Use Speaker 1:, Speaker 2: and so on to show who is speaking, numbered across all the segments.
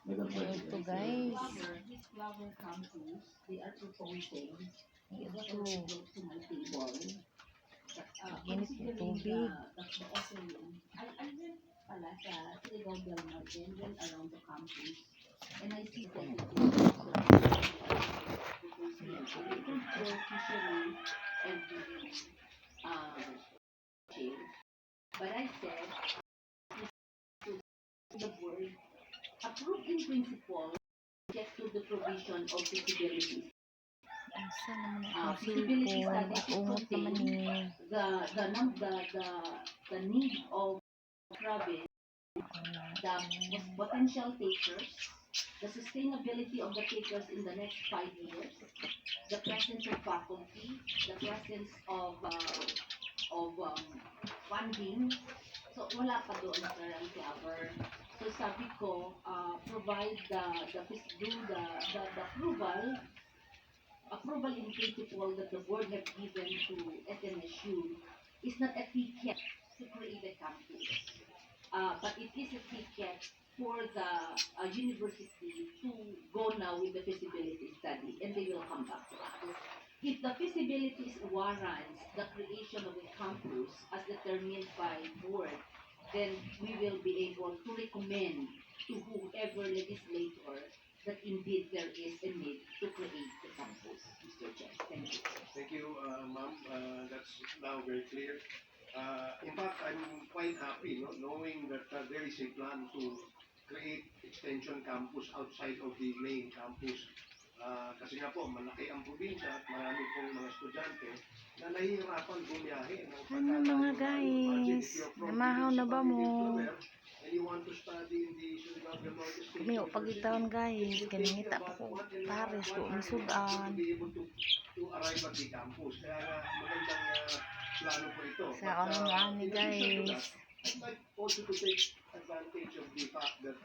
Speaker 1: Ito guys. Ito. Ginit ng tubig.
Speaker 2: But I said, the board approved in principle, get to the provision of feasibility.
Speaker 1: Asa naman ang feasibility study
Speaker 2: to
Speaker 1: umot naman
Speaker 2: contain the need of province, the potential takers, the sustainability of the takers in the next 5 years, the presence of faculty, the presence of funding. So wala pa doon na parang cover. So sabi ko, provide the approval in principle that the board have given to SMSU is not a ticket to create a campus. But it is a ticket for the university to go now with the feasibility study, and they will come back to us. If the feasibility warrants the creation of a campus as determined by board, then we will be able to recommend to whoever legislator that indeed there is a need to create the campus. Mr. Chair, thank you.
Speaker 3: Thank you, ma'am. That's now very clear. In fact, I'm quite happy knowing that there is a plan to create extension campus outside of the main campus. Kasi nga po, malaki ang probinsya at marami pong mga estudyante na nahihirapan bumiyahe.
Speaker 1: Ano mga guys? Namahaw na ba mo? May upagitaon guys. Ganita ko. Pares ko. Misudan. Sa online ni guys.
Speaker 3: I'd like also to take advantage of the fact that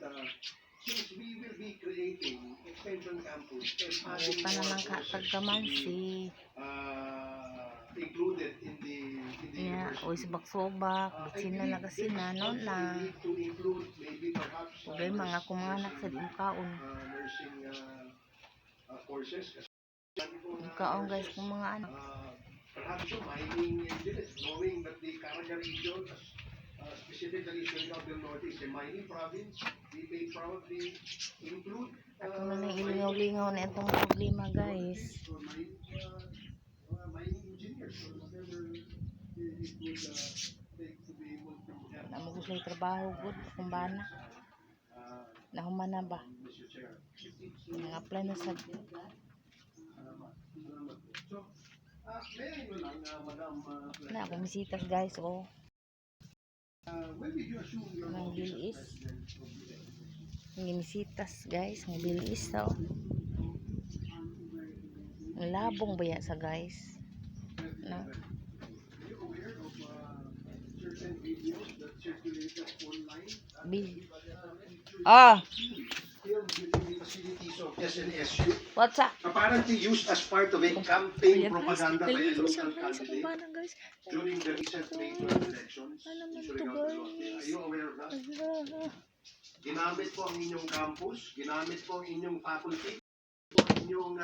Speaker 3: since we will be creating extension campus and
Speaker 1: Pa naman katagkamansi.
Speaker 3: included in the university.
Speaker 1: O subak-subak. Bitsin na nakasina. No na. Problema nga kung mga anak sa dimkaon.
Speaker 3: Nursing courses.
Speaker 1: Dimkaon guys kung mga anak.
Speaker 3: Perhaps yung mining engineers, knowing that the Caraga region, specifically Surigao del Norte, is a mining province, we may proudly include
Speaker 1: Ako na nang ilingaw-lingaw na itong problema guys.
Speaker 3: mining engineers or whatever it would take to be able to have.
Speaker 1: Namugos na yung trabaho good. Kung bana. Nahuman na ba? Nang-apply na sa... Na, kumisitas guys, oh. Ang bilis. Ang ginisitas guys, ang bilis, oh. Ang labong ba yan sa guys? Na. Ah!
Speaker 3: SNSU,
Speaker 1: What's up?
Speaker 3: apparently used as part of a campaign propaganda by a local candidate
Speaker 1: Guys.
Speaker 3: during the recent May 12 elections
Speaker 1: Ano
Speaker 3: in
Speaker 1: naman to
Speaker 3: Surigao del Norte.
Speaker 1: guys?
Speaker 3: Are you aware of that? Ginamit po ang inyong campus, ginamit po ang inyong faculty, ang inyong